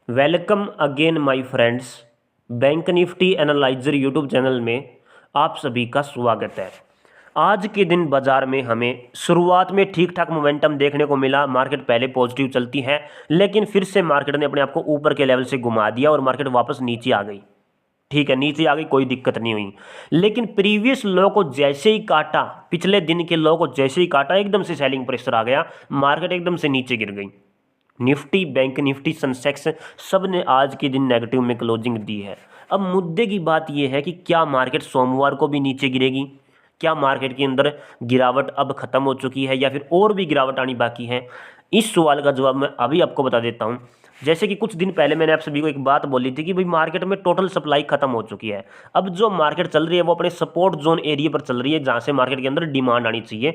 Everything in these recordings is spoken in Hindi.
Welcome again my friends. Bank Nifty analyser YouTube channel में आप सभी का स्वागत है। आज के दिन बाजार में हमें शुरुआत में ठीक ठाक मोमेंटम देखने को मिला। मार्केट पहले पॉजिटिव चलती है, लेकिन फिर से मार्केट ने अपने आप को ऊपर के लेवल से घुमा दिया और मार्केट वापस नीचे आ गई। ठीक है, नीचे आ गई, कोई दिक्कत नहीं हुई। लेकिन प्रीवियस लो को जैसे ही काटा, पिछले दिन के लो को जैसे ही काटा, एकदम से सेलिंग प्रेशर आ गया, मार्केट एकदम से नीचे गिर गई। निफ्टी, बैंक निफ्टी, सेंसेक्स सब ने आज के दिन नेगेटिव में क्लोजिंग दी है। अब मुद्दे की बात यह है कि क्या मार्केट सोमवार को भी नीचे गिरेगी? क्या मार्केट के अंदर गिरावट अब खत्म हो चुकी है या फिर और भी गिरावट आनी बाकी है? इस सवाल का जवाब मैं अभी आपको बता देता हूं। जैसे कि कुछ दिन पहले मैंने आप सभी को एक बात बोली थी कि भाई मार्केट में टोटल सप्लाई खत्म हो चुकी है। अब जो मार्केट चल रही है वो अपने सपोर्ट जोन एरिया पर चल रही है, जहां से मार्केट के अंदर डिमांड आनी चाहिए।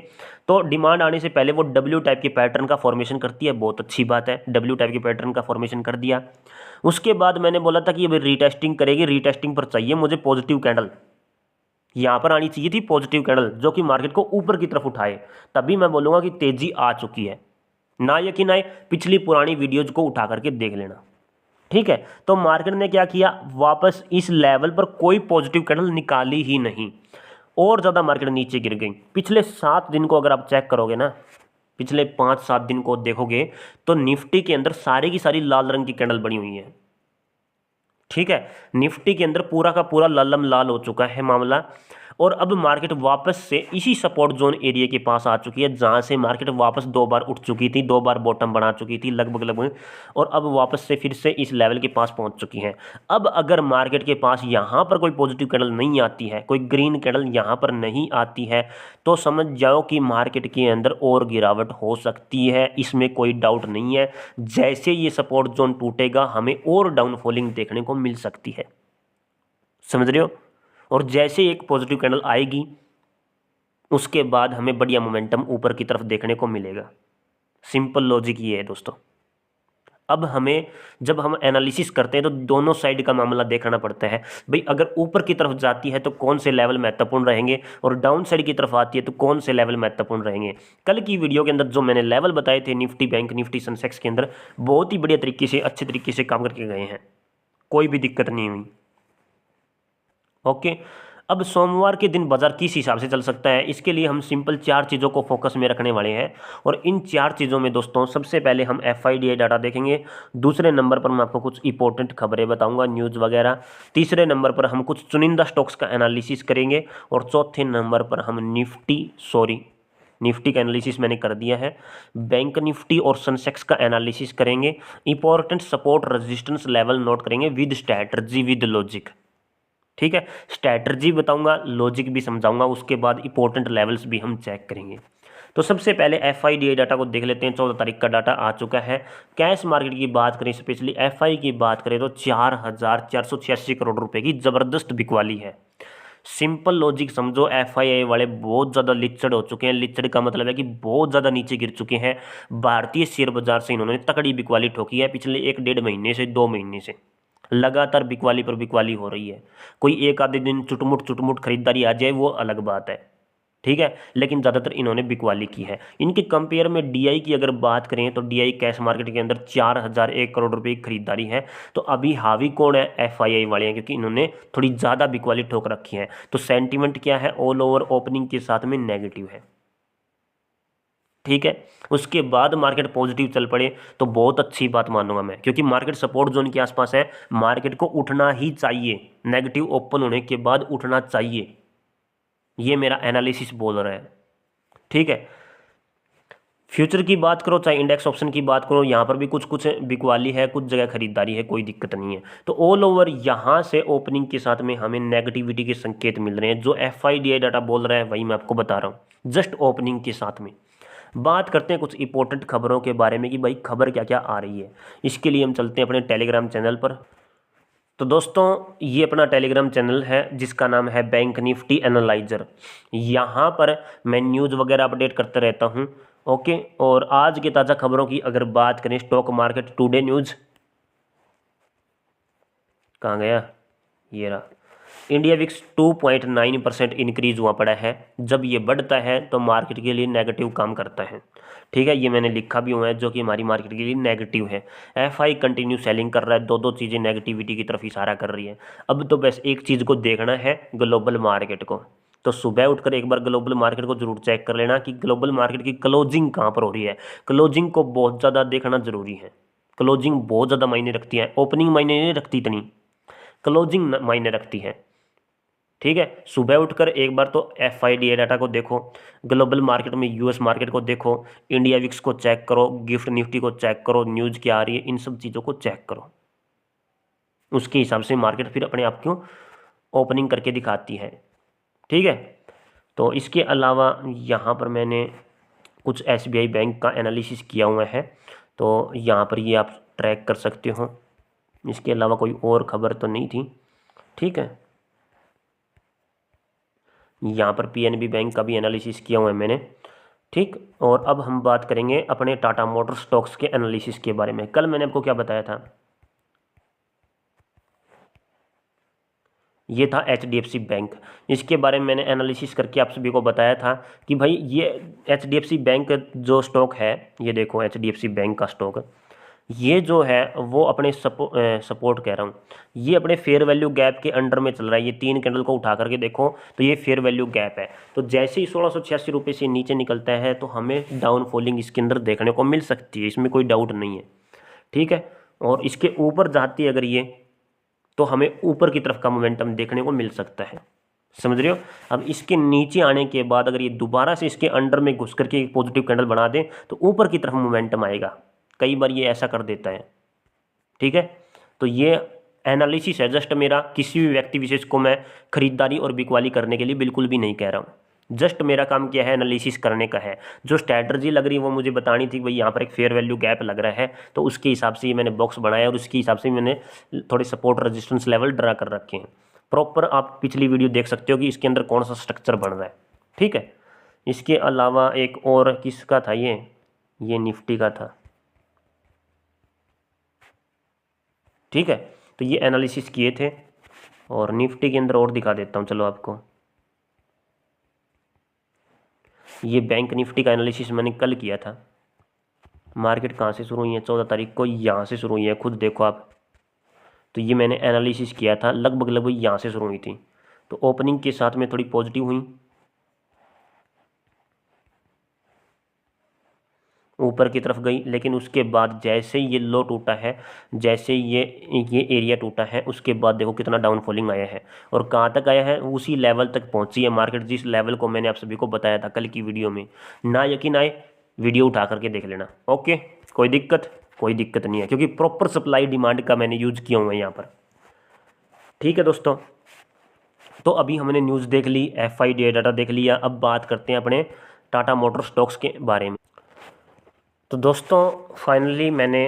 तो डिमांड आने से पहले वो डब्ल्यू टाइप के पैटर्न का फॉर्मेशन करती है, बहुत अच्छी बात है। डब्ल्यू टाइप के पैटर्न का फॉर्मेशन कर दिया। उसके बाद मैंने बोला था कि अभी रीटेस्टिंग करेगी, रीटेस्टिंग पर चाहिए मुझे पॉजिटिव कैंडल। यहां पर आनी चाहिए थी पॉजिटिव कैंडल जो कि मार्केट को ऊपर की तरफ उठाए, तभी मैं बोलूंगा कि तेजी आ चुकी है। ना यकीन आए, पिछली पुरानी वीडियोज को उठा करके देख लेना। ठीक है, तो मार्केट ने क्या किया, वापस इस लेवल पर कोई पॉजिटिव कैंडल निकाली ही नहीं, और ज़्यादा मार्केट नीचे गिर गई। पिछले 7 दिन को अगर आप चेक करोगे ना, पिछले 5-7 दिन को देखोगे तो निफ्टी के अंदर सारी की सारी लाल रंग की कैंडल बनी हुई है। ठीक है, निफ्टी के अंदर पूरा का पूरा लालम लाल हो चुका है मामला। और अब मार्केट वापस से इसी सपोर्ट जोन एरिया के पास आ चुकी है, जहां से मार्केट वापस 2 बार उठ चुकी थी, 2 बार बॉटम बना चुकी थी लगभग, और अब वापस से फिर से इस लेवल के पास पहुंच चुकी है। अब अगर मार्केट के पास यहां पर कोई पॉजिटिव कैंडल नहीं आती है, कोई ग्रीन कैंडल यहां पर नहीं आती है, तो समझ जाओ कि मार्केट के अंदर और गिरावट हो सकती है, इसमें कोई डाउट नहीं है। जैसे ये सपोर्ट जोन टूटेगा हमें और डाउनफॉलिंग देखने को मिल सकती है, समझ रहे हो? और जैसे एक पॉजिटिव कैंडल आएगी उसके बाद हमें बढ़िया मोमेंटम ऊपर की तरफ देखने को मिलेगा। सिंपल लॉजिक ये है दोस्तों। अब हमें, जब हम एनालिसिस करते हैं तो दोनों साइड का मामला देखना पड़ता है। भाई अगर ऊपर की तरफ जाती है तो कौन से लेवल महत्वपूर्ण रहेंगे, और डाउन साइड की तरफ आती है तो कौन से लेवल महत्वपूर्ण रहेंगे। कल की वीडियो के अंदर जो मैंने लेवल बताए थे निफ्टी, बैंक निफ्टी, सेंसेक्स के अंदर, बहुत ही बढ़िया तरीके से, अच्छे तरीके से काम करके गए हैं, कोई भी दिक्कत नहीं हुई। ओके, अब सोमवार के दिन बाजार किस हिसाब से चल सकता है, इसके लिए हम सिंपल 4 चीज़ों को फोकस में रखने वाले हैं। और इन 4 चीज़ों में दोस्तों सबसे पहले हम FIDI डाटा देखेंगे। दूसरे नंबर पर मैं आपको कुछ इंपॉर्टेंट खबरें बताऊंगा, न्यूज़ वगैरह। तीसरे नंबर पर हम कुछ चुनिंदा स्टॉक्स का एनालिसिस करेंगे। और चौथे नंबर पर हम निफ्टी का एनालिसिस मैंने कर दिया है, बैंक निफ्टी और सेंसेक्स का एनालिसिस करेंगे। Important support resistance level note करेंगे विद स्ट्रैटेजी विद लॉजिक। ठीक है, स्ट्रैटेजी बताऊंगा, लॉजिक भी समझाऊंगा, उसके बाद इंपॉर्टेंट लेवल्स भी हम चेक करेंगे। तो सबसे पहले FIDI डाटा को देख लेते हैं। 14 तारीख का डाटा आ चुका है। कैश मार्केट की बात करें, स्पेशली FI की बात करें, तो 4,486 करोड़ रुपए की जबरदस्त बिकवाली है। सिंपल लॉजिक समझो, FII वाले बहुत ज़्यादा लिचड़ हो चुके हैं। लिचड़ का मतलब है कि बहुत ज़्यादा नीचे गिर चुके हैं। भारतीय शेयर बाजार से इन्होंने तकड़ी बिकवाली ठोकी है। पिछले 1-1.5 महीने से, 2 महीने से लगातार बिकवाली पर बिकवाली हो रही है। कोई एक आधे दिन चुटमुट खरीदारी आ जाए वो अलग बात है, ठीक है, लेकिन ज़्यादातर इन्होंने बिकवाली की है। इनके कंपेयर में DI की अगर बात करें तो DI कैश मार्केट के अंदर 4,001 करोड़ रुपए की खरीदारी है। तो अभी हावी कौन है? FII वाले हैं, क्योंकि इन्होंने थोड़ी ज़्यादा बिकवाली ठोक रखी है। तो सेंटीमेंट क्या है? ऑल ओवर ओपनिंग के साथ में नेगेटिव है। ठीक है, उसके बाद मार्केट पॉजिटिव चल पड़े तो बहुत अच्छी बात मानूंगा मैं, क्योंकि मार्केट सपोर्ट जोन के आसपास है। मार्केट को उठना ही चाहिए, नेगेटिव ओपन होने के बाद उठना चाहिए, ये मेरा एनालिसिस बोल रहा है। ठीक है, फ्यूचर की बात करो चाहे इंडेक्स ऑप्शन की बात करो, यहाँ पर भी कुछ कुछ बिकवाली है, कुछ जगह खरीदारी है, कोई दिक्कत नहीं है। तो ऑल ओवर यहाँ से ओपनिंग के साथ में हमें नेगेटिविटी के संकेत मिल रहे हैं। जो FIDI डाटा बोल रहा है वही मैं आपको बता रहा हूँ, जस्ट ओपनिंग के साथ में। बात करते हैं कुछ इंपॉर्टेंट खबरों के बारे में कि भाई खबर क्या क्या आ रही है। इसके लिए हम चलते हैं अपने टेलीग्राम चैनल पर। तो दोस्तों ये अपना टेलीग्राम चैनल है जिसका नाम है बैंक निफ्टी एनालाइजर। यहाँ पर मैं न्यूज़ वगैरह अपडेट करते रहता हूँ। ओके, और आज के ताज़ा खबरों की अगर बात करें, स्टॉक मार्केट टुडे न्यूज़ कहाँ गया, ये रहा। इंडिया विक्स 2.9% इंक्रीज हुआ पड़ा है। जब ये बढ़ता है तो मार्केट के लिए नेगेटिव काम करता है। ठीक है, ये मैंने लिखा भी हुआ है जो कि हमारी मार्केट के लिए नेगेटिव है। एफआई कंटिन्यू सेलिंग कर रहा है, दो चीज़ें नेगेटिविटी की तरफ इशारा कर रही है। अब तो बस एक चीज़ को देखना है, ग्लोबल मार्केट को। तो सुबह उठकर एक बार ग्लोबल मार्केट को जरूर चेक कर लेना कि ग्लोबल मार्केट की क्लोजिंग कहाँ पर हो रही है। क्लोजिंग को बहुत ज़्यादा देखना जरूरी है। क्लोजिंग बहुत ज़्यादा मायने रखती है, ओपनिंग मायने नहीं रखती इतनी, क्लोजिंग मायने रखती है। ठीक है, सुबह उठकर एक बार तो एफआईडीए डाटा को देखो, ग्लोबल मार्केट में यूएस मार्केट को देखो, इंडिया विक्स को चेक करो, गिफ्ट निफ्टी को चेक करो, न्यूज़ क्या आ रही है, इन सब चीज़ों को चेक करो। उसके हिसाब से मार्केट फिर अपने आप को ओपनिंग करके दिखाती है। ठीक है, तो इसके अलावा यहाँ पर मैंने कुछ एसबीआई बैंक का एनालिसिस किया हुआ है, तो यहाँ पर ये आप ट्रैक कर सकते हो। इसके अलावा कोई और खबर तो नहीं थी। ठीक है, यहाँ पर पीएनबी बैंक का भी एनालिसिस किया हुआ है मैंने। ठीक, और अब हम बात करेंगे अपने टाटा मोटर स्टॉक्स के एनालिसिस के बारे में। कल मैंने आपको क्या बताया था, ये था एचडीएफसी बैंक। इसके बारे में मैंने एनालिसिस करके आप सभी को बताया था कि भाई ये एचडीएफसी बैंक जो स्टॉक है, ये देखो एचडीएफसी बैंक का स्टॉक, ये जो है वो अपने सपोर्ट कह रहा हूँ, ये अपने फेयर वैल्यू गैप के अंडर में चल रहा है। ये 3 कैंडल को उठा करके देखो तो ये फेयर वैल्यू गैप है। तो जैसे ही 1686 रुपये से नीचे निकलता है तो हमें डाउन फॉलिंग इसके अंदर देखने को मिल सकती है, इसमें कोई डाउट नहीं है। ठीक है, और इसके ऊपर जाती है अगर ये, तो हमें ऊपर की तरफ का मोमेंटम देखने को मिल सकता है। समझ रहे हो। अब इसके नीचे आने के बाद अगर ये दोबारा से इसके अंडर में घुस करके एक पॉजिटिव कैंडल बना दे तो ऊपर की तरफ मोमेंटम आएगा। कई बार ये ऐसा कर देता है। ठीक है, तो ये एनालिसिस है जस्ट मेरा, किसी भी व्यक्ति विशेष को मैं खरीदारी और बिकवाली करने के लिए बिल्कुल भी नहीं कह रहा हूँ। जस्ट मेरा काम क्या है, एनालिसिस करने का है। जो स्ट्रैटर्जी लग रही है वो मुझे बतानी थी, भाई यहाँ पर एक फेयर वैल्यू गैप लग रहा है, तो उसके हिसाब से ये मैंने बॉक्स बनाया और उसके हिसाब से मैंने थोड़े सपोर्ट रेजिस्टेंस लेवल ड्रा कर रखे हैं। प्रॉपर आप पिछली वीडियो देख सकते हो कि इसके अंदर कौन सा स्ट्रक्चर बन रहा है। ठीक है, इसके अलावा एक और किसका था, ये निफ्टी का था। ठीक है, तो ये एनालिसिस किए थे, और निफ्टी के अंदर और दिखा देता हूँ चलो आपको। ये बैंक निफ्टी का एनालिसिस मैंने कल किया था। मार्केट कहाँ से शुरू हुई है, 14 तारीख को यहाँ से शुरू हुई है, खुद देखो आप। तो ये मैंने एनालिसिस किया था, लगभग यहाँ से शुरू हुई थी। तो ओपनिंग के साथ में थोड़ी पॉजिटिव हुई, ऊपर की तरफ गई, लेकिन उसके बाद जैसे ये लो टूटा है, जैसे ये एरिया टूटा है, उसके बाद देखो कितना डाउनफॉलिंग आया है। और कहाँ तक आया है, उसी लेवल तक पहुंची है मार्केट, जिस लेवल को मैंने आप सभी को बताया था कल की वीडियो में। ना यकीन आए, वीडियो उठा करके देख लेना। ओके, कोई दिक्कत नहीं है, क्योंकि प्रॉपर सप्लाई डिमांड का मैंने यूज किया हुआ है यहाँ पर। ठीक है दोस्तों, तो अभी हमने न्यूज़ देख ली, एफआईडी डाटा देख लिया, अब बात करते हैं अपने टाटा मोटर स्टॉक्स के बारे में। तो दोस्तों फाइनली मैंने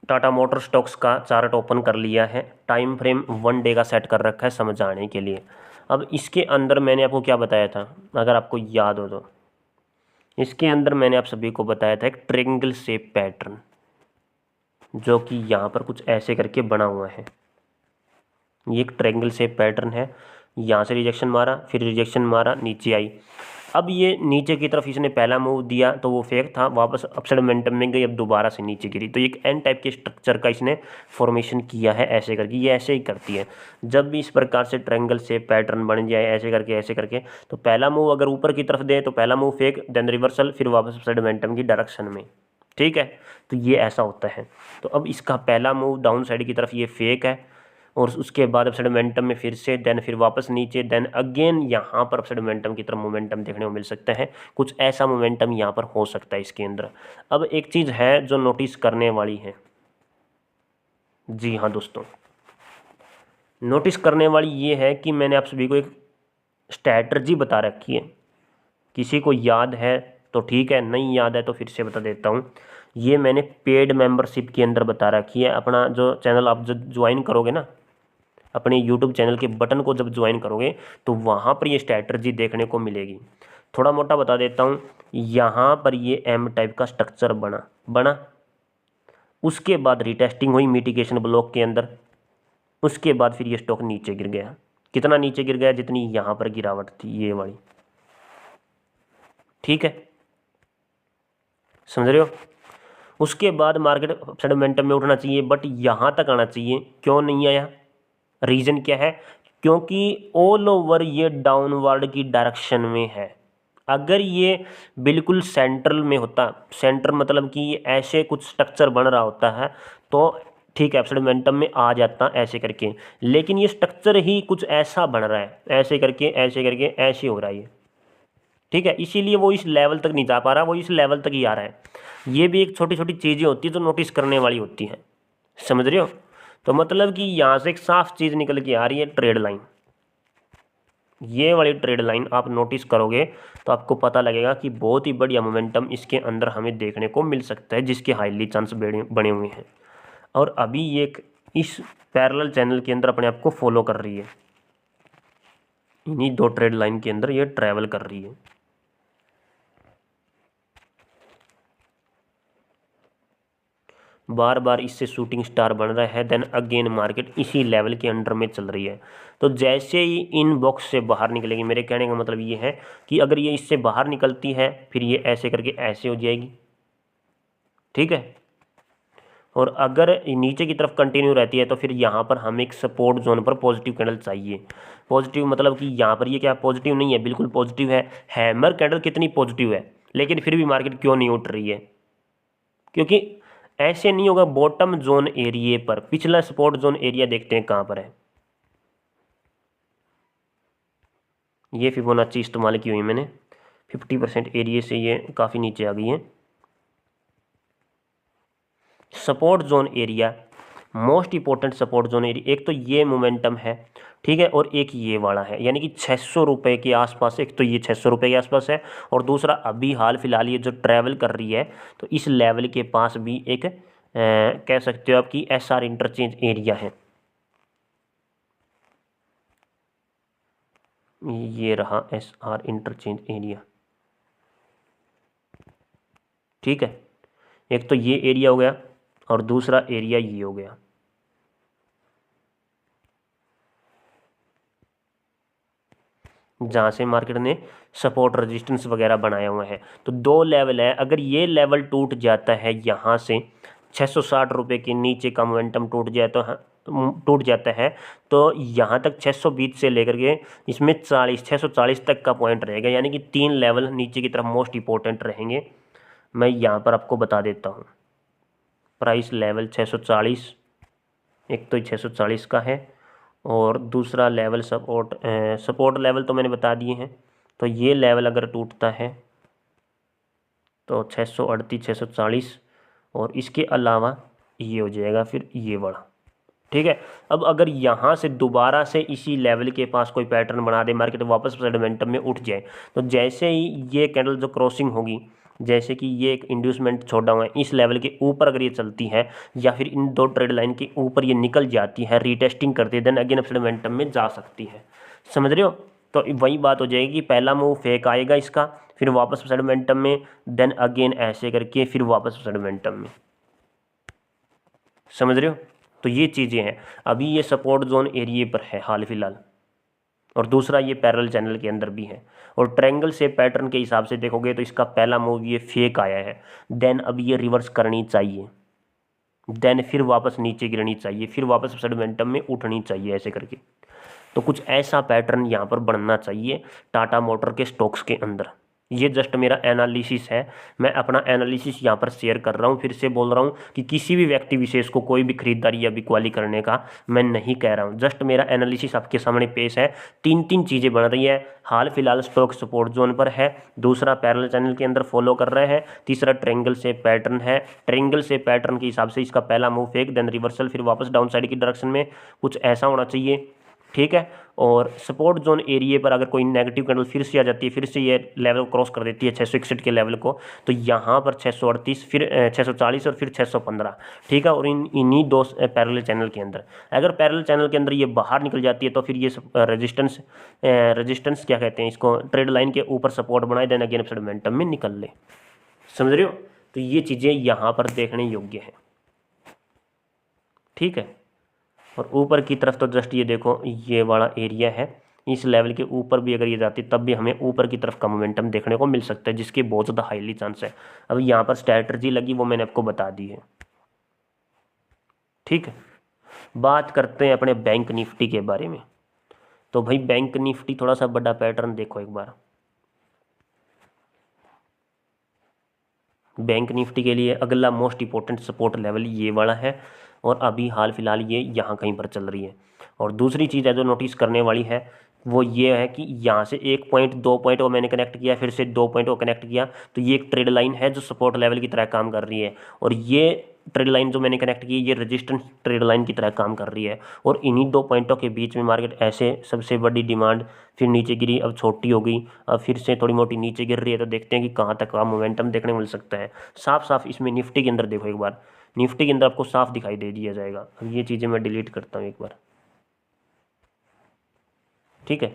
टाटा मोटर स्टॉक्स का चार्ट ओपन कर लिया है। टाइम फ्रेम 1 डे का सेट कर रखा है समझाने के लिए। अब इसके अंदर मैंने आपको क्या बताया था, अगर आपको याद हो तो, इसके अंदर मैंने आप सभी को बताया था एक ट्रायंगल शेप पैटर्न, जो कि यहाँ पर कुछ ऐसे करके बना हुआ है। ये एक ट्रायंगल शेप पैटर्न है, यहाँ से रिजेक्शन मारा, फिर रिजेक्शन मारा, नीचे आई। अब ये नीचे की तरफ इसने पहला मूव दिया तो वो फेक था, वापस अपसाइड मोमेंटम में गई, अब दोबारा से नीचे गिरी। तो एक एन टाइप के स्ट्रक्चर का इसने फॉर्मेशन किया है ऐसे करके। ये ऐसे ही करती है, जब भी इस प्रकार से ट्रायंगल शेप पैटर्न बन जाए ऐसे करके, तो पहला मूव अगर ऊपर की तरफ दे तो पहला मूव फेक, देन रिवर्सल, फिर वापस अपसाइड मोमेंटम की डायरेक्शन में। ठीक है, तो ये ऐसा होता है। तो अब इसका पहला मूव डाउन साइड की तरफ ये फेक है, और उसके बाद अपसाइड मोमेंटम में फिर से, देन फिर वापस नीचे, देन अगेन यहाँ पर अपसाइड मोमेंटम की तरफ मोमेंटम देखने को मिल सकता है। कुछ ऐसा मोमेंटम यहाँ पर हो सकता है इसके अंदर। अब एक चीज़ है जो नोटिस करने वाली है, जी हाँ दोस्तों, नोटिस करने वाली ये है कि मैंने आप सभी को एक स्ट्रैटर्जी बता रखी है। किसी को याद है तो ठीक है, नहीं याद है तो फिर से बता देता हूँ। ये मैंने पेड मेंबरशिप के अंदर बता रखी है। अपना जो चैनल आप जब ज्वाइन करोगे ना, अपने यूट्यूब चैनल के बटन को जब ज्वाइन करोगे तो वहाँ पर ये स्ट्रैटर्जी देखने को मिलेगी। थोड़ा मोटा बता देता हूँ, यहाँ पर ये एम टाइप का स्ट्रक्चर बना, उसके बाद रिटेस्टिंग हुई मिटिगेशन ब्लॉक के अंदर, उसके बाद फिर ये स्टॉक नीचे गिर गया। कितना नीचे गिर गया, जितनी यहाँ पर गिरावट थी ये वाली, ठीक है, समझ रहे हो। उसके बाद मार्केट अपसाइड मोमेंटम में उठना चाहिए, बट यहाँ तक आना चाहिए, क्यों नहीं आया, रीज़न क्या है, क्योंकि ऑल ओवर ये डाउनवर्ड की डायरेक्शन में है। अगर ये बिल्कुल सेंट्रल में होता, सेंटर मतलब कि ये ऐसे कुछ स्ट्रक्चर बन रहा होता है तो ठीक है अपसाइड मोमेंटम में आ जाता ऐसे करके, लेकिन ये स्ट्रक्चर ही कुछ ऐसा बन रहा है, ऐसे करके ऐसे करके ऐसे हो रहा है ये, ठीक है, इसीलिए वो इस लेवल तक नहीं जा पा रहा, वो इस लेवल तक ही आ रहा है। ये भी एक छोटी छोटी चीज़ें होती है जो नोटिस करने वाली होती हैं, समझ रहे हो। तो मतलब कि यहाँ से एक साफ चीज़ निकल के आ रही है, ट्रेड लाइन, ये वाली ट्रेड लाइन आप नोटिस करोगे तो आपको पता लगेगा कि बहुत ही बढ़िया मोमेंटम इसके अंदर हमें देखने को मिल सकता है, जिसके हाईली चांस बने हुए हैं। और अभी ये इस पैरेलल चैनल के अंदर अपने आप को फॉलो कर रही है, इन्हीं दो ट्रेड लाइन के अंदर ये ट्रैवल कर रही है। बार बार इससे शूटिंग स्टार बन रहा है, देन अगेन मार्केट इसी लेवल के अंडर में चल रही है। तो जैसे ही इन बॉक्स से बाहर निकलेगी, मेरे कहने का मतलब ये है कि अगर ये इससे बाहर निकलती है फिर ये ऐसे करके ऐसे हो जाएगी, ठीक है। और अगर नीचे की तरफ कंटिन्यू रहती है तो फिर यहाँ पर हमें एक सपोर्ट जोन पर पॉजिटिव कैंडल चाहिए। पॉजिटिव मतलब कि यहाँ पर ये क्या पॉजिटिव नहीं है, बिल्कुल पॉजिटिव है। हैमर कैंडल कितनी पॉजिटिव है, लेकिन फिर भी मार्केट क्यों नहीं उठ रही है, क्योंकि ऐसे नहीं होगा। बॉटम जोन एरिया पर पिछला सपोर्ट जोन एरिया देखते हैं कहाँ पर है, ये फिबोनाची इस्तेमाल की हुई मैंने, 50% एरिया से ये काफ़ी नीचे आ गई है। Support zone area, most important support zone area, एक तो ये मोमेंटम है, ठीक है, और एक ये वाला है, यानी कि 600 रुपये के आसपास। एक तो ये 600 रुपये के आसपास है, और दूसरा अभी हाल फिलहाल ये जो ट्रैवल कर रही है तो इस लेवल के पास भी एक कह सकते हो आपकी SR इंटरचेंज एरिया है। ये रहा SR इंटरचेंज एरिया, ठीक है। एक तो ये एरिया हो गया और दूसरा एरिया ये हो गया। जहाँ से मार्केट ने सपोर्ट रेजिस्टेंस वगैरह बनाया हुआ है। तो दो लेवल है, अगर ये लेवल टूट जाता है यहाँ से 660 रुपये के नीचे का मोमेंटम टूट जाए तो टूट जाता है तो यहाँ तक 620 से लेकर के इसमें 640 तक का पॉइंट रहेगा, यानी कि 3 लेवल नीचे की तरफ मोस्ट इंपॉर्टेंट रहेंगे। मैं यहाँ पर आपको बता देता हूँ। प्राइस लेवल 640, एक तो 640 का है, और दूसरा लेवल सपोर्ट लेवल तो मैंने बता दिए हैं। तो ये लेवल अगर टूटता है तो 638 640, और इसके अलावा ये हो जाएगा फिर ये बड़ा, ठीक है। अब अगर यहाँ से दोबारा से इसी लेवल के पास कोई पैटर्न बना दे, मार्केट वापस मोमेंटम में उठ जाए, तो जैसे ही ये कैंडल जो क्रॉसिंग होगी, जैसे कि ये एक इंड्यूसमेंट छोड़ा हुआ है, इस लेवल के ऊपर अगर ये चलती है या फिर इन दो ट्रेड लाइन के ऊपर ये निकल जाती है, रीटेस्टिंग करती है, देन अगेन अपसाइड मोमेंटम में जा सकती है, समझ रहे हो। तो वही बात हो जाएगी, पहला मूव फेक आएगा इसका, फिर वापस अपसाइड मोमेंटम में, देन अगेन ऐसे करके फिर वापस अपसाइड मोमेंटम में, समझ रहे हो। तो ये चीज़ें हैं। अभी ये सपोर्ट जोन एरिया पर है हाल फिलहाल, और दूसरा ये पैरेलल चैनल के अंदर भी है। और ट्रायंगल से पैटर्न के हिसाब से देखोगे तो इसका पहला मूव ये फेक आया है, देन अब ये रिवर्स करनी चाहिए, देन फिर वापस नीचे गिरनी चाहिए, फिर वापस अपसाइड मोमेंटम में उठनी चाहिए, ऐसे करके। तो कुछ ऐसा पैटर्न यहाँ पर बनना चाहिए टाटा मोटर के स्टॉक्स के अंदर। ये जस्ट मेरा एनालिसिस है, मैं अपना एनालिसिस यहाँ पर शेयर कर रहा हूँ। फिर से बोल रहा हूँ कि किसी भी व्यक्ति विशेष को कोई भी खरीदारी या बिकवाली करने का मैं नहीं कह रहा हूँ, जस्ट मेरा एनालिसिस आपके सामने पेश है। तीन चीज़ें बन रही है, हाल फिलहाल स्टॉक सपोर्ट जोन पर है, दूसरा पैरेलल चैनल के अंदर फॉलो कर रहे हैं, तीसरा ट्रायंगल से पैटर्न है। ट्रायंगल से पैटर्न के हिसाब से इसका पहला मूव फेक, देन रिवर्सल, फिर वापस डाउन साइड की डायरेक्शन में, कुछ ऐसा होना चाहिए, ठीक है। और सपोर्ट जोन एरिया पर अगर कोई नेगेटिव कैंडल फिर से आ जाती है, फिर से ये लेवल क्रॉस कर देती है 661 के लेवल को, तो यहाँ पर 638, फिर 640 और फिर 615, ठीक है। और इन्हीं दो पैरेलल चैनल के अंदर, अगर पैरेलल चैनल के अंदर ये बाहर निकल जाती है तो फिर ये रेजिस्टेंस क्या कहते हैं इसको, ट्रेड लाइन के ऊपर सपोर्ट बनाए, देन अगेन अपसाइड मोमेंटम में निकल ले, समझ रहे हो। तो ये चीज़ें यहाँ पर देखने योग्य हैं, ठीक है। और ऊपर की तरफ तो जस्ट ये देखो ये वाला एरिया है, इस लेवल के ऊपर भी अगर ये जाती तब भी हमें ऊपर की तरफ का मोमेंटम देखने को मिल सकता है, जिसकी बहुत ज़्यादा हाईली चांस है। अब यहाँ पर स्ट्रैटेजी लगी वो मैंने आपको बता दी है। ठीक है, बात करते हैं अपने बैंक निफ्टी के बारे में। तो भाई बैंक निफ्टी थोड़ा सा बड़ा पैटर्न देखो एक बार। बैंक निफ्टी के लिए अगला मोस्ट इंपॉर्टेंट सपोर्ट लेवल ये वाला है, और अभी हाल फिलहाल ये यहाँ कहीं पर चल रही है। और दूसरी चीज़ है जो नोटिस करने वाली है वो ये है कि यहाँ से 1 पॉइंट 2 पॉइंट को मैंने कनेक्ट किया, फिर से 2 पॉइंट को कनेक्ट किया, तो ये एक ट्रेड लाइन है जो सपोर्ट लेवल की तरह काम कर रही है। और ये ट्रेड लाइन जो मैंने कनेक्ट की ये रेजिस्टेंस ट्रेड लाइन की तरह काम कर रही है। और इन्हीं 2 पॉइंटों के बीच में मार्केट ऐसे सबसे बड़ी डिमांड, फिर नीचे गिरी, अब छोटी हो गई, अब फिर से थोड़ी मोटी नीचे गिर रही है। तो देखते हैं कि कहाँ तक का मोमेंटम देखने को मिल सकता है। साफ साफ इसमें निफ्टी के अंदर देखो एक बार, निफ्टी के अंदर आपको साफ दिखाई दे दिया जाएगा। अब ये चीज़ें मैं डिलीट करता हूँ एक बार। ठीक है,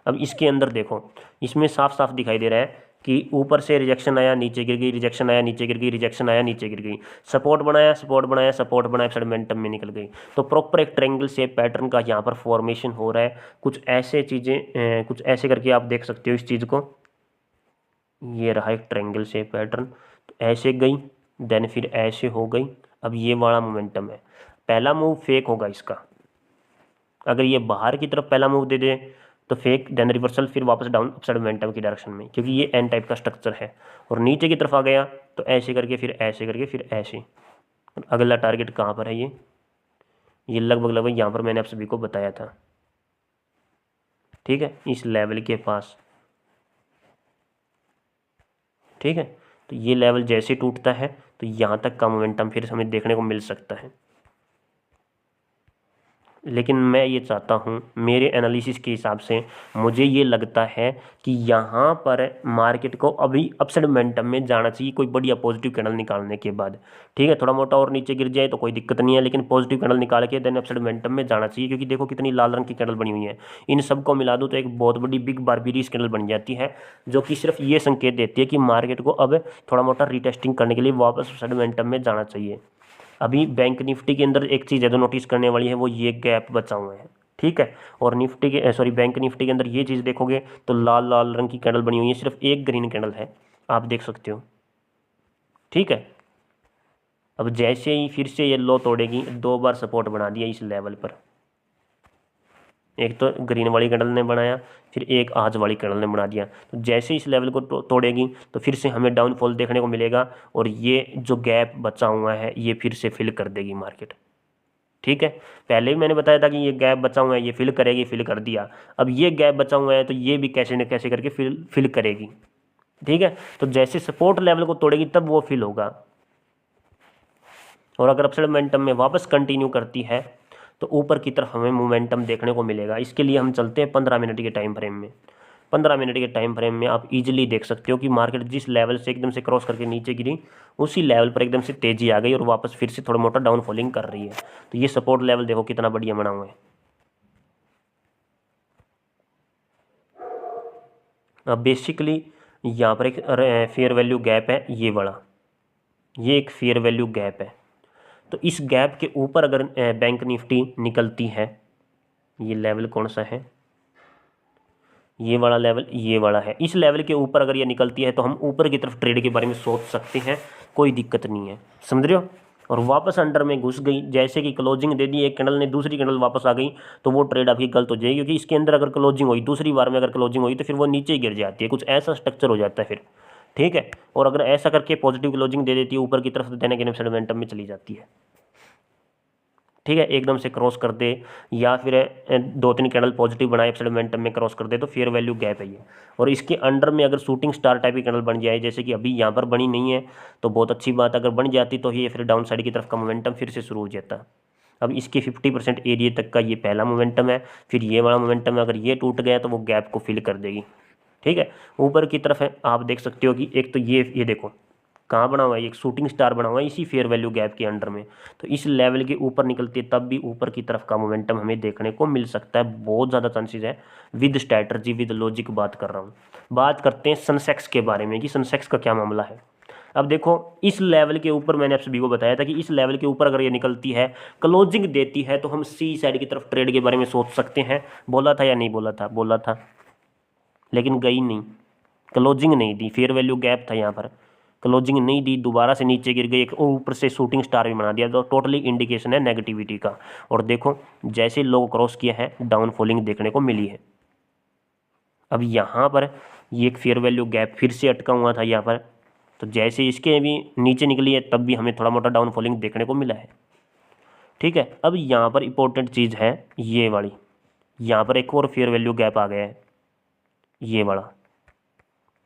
अब इसके अंदर देखो, इसमें साफ साफ दिखाई दे रहा है कि ऊपर से रिजेक्शन आया, नीचे गिर गई, रिजेक्शन आया, नीचे गिर गई, रिजेक्शन आया, नीचे गिर गई, सपोर्ट बनाया, सपोर्ट बनाया, सपोर्ट बनाया, फिर मोमेंटम में निकल गई। तो प्रॉपर एक ट्रायंगल शेप पैटर्न का यहाँ पर फॉर्मेशन हो रहा है। कुछ ऐसे चीज़ें कुछ ऐसे करके आप देख सकते हो इस चीज़ को। ये रहा एक ट्रायंगल शेप पैटर्न, तो ऐसे गई, देन फिर ऐसे हो गई। अब ये वाला मोमेंटम है, पहला मूव फेक होगा इसका। अगर ये बाहर की तरफ पहला मूव दे दे तो फेक, देन रिवर्सल, फिर वापस डाउन अपसाइड मोमेंटम की डायरेक्शन में, क्योंकि ये एन टाइप का स्ट्रक्चर है। और नीचे की तरफ आ गया तो ऐसे करके, फिर ऐसे करके, फिर ऐसे। अगला टारगेट कहाँ पर है ये लगभग लगभग यहाँ पर मैंने आप सभी को बताया था। ठीक है, इस लेवल के पास। ठीक है, तो ये लेवल जैसे टूटता है तो यहाँ तक का मोमेंटम फिर हमें देखने को मिल सकता है। लेकिन मैं ये चाहता हूँ, मेरे एनालिसिस के हिसाब से मुझे ये लगता है कि यहाँ पर मार्केट को अभी अपसाइड मोमेंटम में जाना चाहिए, कोई बढ़िया पॉजिटिव कैंडल निकालने के बाद। ठीक है, थोड़ा मोटा और नीचे गिर जाए तो कोई दिक्कत नहीं है, लेकिन पॉजिटिव कैंडल निकाल के देन अपसाइड मोमेंटम में जाना चाहिए। क्योंकि देखो कितनी लाल रंग की कैंडल बनी हुई है, इन सबको मिला दो तो एक बहुत बड़ी बिग बारबेरियस कैंडल बन जाती है, जो कि सिर्फ ये संकेत देती है कि मार्केट को अब थोड़ा मोटा रीटेस्टिंग करने के लिए वापस अपसाइड मोमेंटम में जाना चाहिए। अभी बैंक निफ्टी के अंदर एक चीज़ है जो नोटिस करने वाली है, वो ये गैप बचा हुआ है। ठीक है, और निफ्टी के बैंक निफ्टी के अंदर ये चीज़ देखोगे तो लाल लाल रंग की कैंडल बनी हुई है, सिर्फ एक ग्रीन कैंडल है, आप देख सकते हो। ठीक है, अब जैसे ही फिर से ये लो तोड़ेगी, 2 बार सपोर्ट बना दिया इस लेवल पर। एक तो ग्रीन वाली कैंडल ने बनाया, फिर एक आज वाली कैंडल ने बना दिया। तो जैसे इस लेवल को तोड़ेगी तो फिर से हमें डाउनफॉल देखने को मिलेगा, और ये जो गैप बचा हुआ है ये फिर से फिल कर देगी मार्केट। ठीक है, पहले भी मैंने बताया था कि ये गैप बचा हुआ है, ये फिल करेगी, फिल कर दिया। अब ये गैप बचा हुआ है तो ये भी कैसे न कैसे करके फिल करेगी। ठीक है, तो जैसे सपोर्ट लेवल को तोड़ेगी तब वो फिल होगा। और अगर अपसाइड मोमेंटम में वापस कंटिन्यू करती है तो ऊपर की तरफ हमें मोमेंटम देखने को मिलेगा। इसके लिए हम चलते हैं 15 मिनट के टाइम फ्रेम में। 15 मिनट के टाइम फ्रेम में आप इजीली देख सकते हो कि मार्केट जिस लेवल से एकदम से क्रॉस करके नीचे गिरी, उसी लेवल पर एकदम से तेजी आ गई और वापस फिर से थोड़ा मोटा डाउन फॉलिंग कर रही है। तो ये सपोर्ट लेवल देखो कितना बढ़िया बना हुआ है। अब बेसिकली यहाँ पर एक फेयर वैल्यू गैप है, ये बड़ा, ये एक फेयर वैल्यू गैप है। तो इस गैप के ऊपर अगर बैंक निफ्टी निकलती है, ये लेवल कौन सा है, ये वाला लेवल, ये वाला है, इस लेवल के ऊपर अगर ये निकलती है तो हम ऊपर की तरफ ट्रेड के बारे में सोच सकते हैं, कोई दिक्कत नहीं है, समझ रहे हो। और वापस अंडर में घुस गई, जैसे कि क्लोजिंग दे दी एक कैंडल ने, दूसरी कैंडल वापस आ गई, तो वो ट्रेड आपकी गलत हो जाएगी। क्योंकि इसके अंदर अगर क्लोजिंग हुई, दूसरी बार में अगर क्लोजिंग हुई तो फिर वो नीचे ही गिर जाती है, कुछ ऐसा स्ट्रक्चर हो जाता है फिर। ठीक है, और अगर ऐसा करके पॉजिटिव क्लोजिंग दे देती है ऊपर की तरफ तो देने के मोमेंटम में चली जाती है। ठीक है, एकदम से क्रॉस कर दे या फिर 2-3 कैंडल पॉजिटिव बनाए अपसाइड मोमेंटम में क्रॉस कर दे तो फेयर वैल्यू गैप है ये। और इसके अंडर में अगर शूटिंग स्टार टाइप की कैंडल बन जाए, जैसे कि अभी यहाँ पर बनी नहीं है तो बहुत अच्छी बात, अगर बन जाती तो ये फिर डाउन साइड की तरफ का मोमेंटम फिर से शुरू हो जाता। अब इसके 50% एरिया तक का ये पहला मोमेंटम है, फिर ये वाला मोमेंटम है, अगर ये टूट गया तो वो गैप को फिल कर देगी। ठीक है, ऊपर की तरफ है, आप देख सकते हो कि एक तो ये देखो कहाँ बना हुआ है, एक शूटिंग स्टार बना हुआ है इसी फेयर वैल्यू गैप के अंडर में। तो इस लेवल के ऊपर निकलती है तब भी ऊपर की तरफ का मोमेंटम हमें देखने को मिल सकता है, बहुत ज़्यादा चांसेस है। विद स्ट्रैटर्जी, विद लॉजिक बात कर रहा हूँ। बात करते हैं सनसेक्स के बारे में कि सनसेक्स का क्या मामला है। अब देखो इस लेवल के ऊपर मैंने आप सभी को बताया था कि इस लेवल के ऊपर अगर ये निकलती है, क्लोजिंग देती है, तो हम सी साइड की तरफ ट्रेड के बारे में सोच सकते हैं। बोला था या नहीं बोला था? बोला था, लेकिन गई नहीं, क्लोजिंग नहीं दी, फेयर वैल्यू गैप था यहाँ पर, क्लोजिंग नहीं दी, दोबारा से नीचे गिर गई, एक ऊपर से शूटिंग स्टार भी बना दिया, तो टोटली इंडिकेशन है नेगेटिविटी का। और देखो जैसे लो क्रॉस किया है डाउन फॉलिंग देखने को मिली है। अब यहाँ पर ये एक फेयर वैल्यू गैप फिर से अटका हुआ था यहाँ पर, तो जैसे इसके भी नीचे निकली है तब भी हमें थोड़ा मोटा डाउन फॉलिंग देखने को मिला है। ठीक है, अब यहाँ पर इंपॉर्टेंट चीज़ है ये वाली, यहाँ पर एक और फेयर वैल्यू गैप आ गया है ये वाला।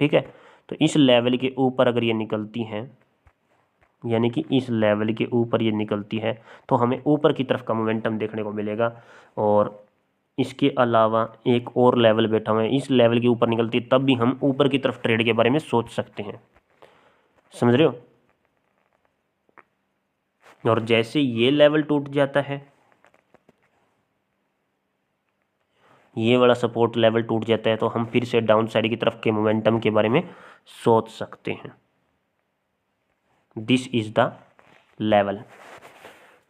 ठीक है, तो इस लेवल के ऊपर अगर ये निकलती हैं, यानी कि इस लेवल के ऊपर ये निकलती है, तो हमें ऊपर की तरफ का मोमेंटम देखने को मिलेगा। और इसके अलावा एक और लेवल बैठा हुआ है, इस लेवल के ऊपर निकलती है तब भी हम ऊपर की तरफ ट्रेड के बारे में सोच सकते हैं। समझ रहे हो? और जैसे ये लेवल टूट जाता है, ये वाला सपोर्ट लेवल टूट जाता है, तो हम फिर से डाउन साइड की तरफ के मोमेंटम के बारे में सोच सकते हैं। This is the level.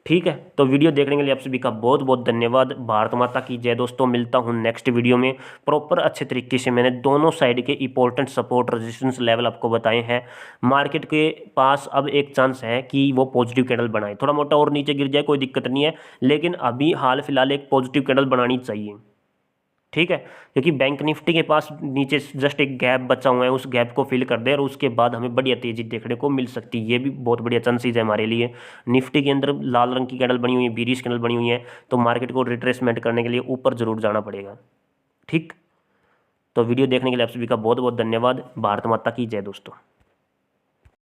ठीक है, तो वीडियो देखने के लिए आप सभी का बहुत बहुत धन्यवाद। भारत माता की जय दोस्तों, मिलता हूँ नेक्स्ट वीडियो में। प्रॉपर अच्छे तरीके से मैंने दोनों साइड के इंपॉर्टेंट सपोर्ट रेजिस्टेंस लेवल आपको बताए हैं। मार्केट के पास अब एक चांस है कि वो पॉजिटिव कैंडल बनाए, थोड़ा मोटा और नीचे गिर जाए कोई दिक्कत नहीं है, लेकिन अभी हाल फिलहाल एक पॉजिटिव कैंडल बनानी चाहिए। ठीक है, क्योंकि बैंक निफ्टी के पास नीचे जस्ट एक गैप बचा हुआ है, उस गैप को फिल कर दे और उसके बाद हमें बढ़िया तेजी देखने को मिल सकती है। ये भी बहुत बढ़िया चांसेस है हमारे लिए। निफ्टी के अंदर लाल रंग की कैंडल बनी हुई है, बीरिश कैंडल बनी हुई है, तो मार्केट को रिट्रेसमेंट करने के लिए ऊपर जरूर जाना पड़ेगा। ठीक, तो वीडियो देखने के लिए आप सभी का बहुत बहुत धन्यवाद। भारत माता की जय दोस्तों।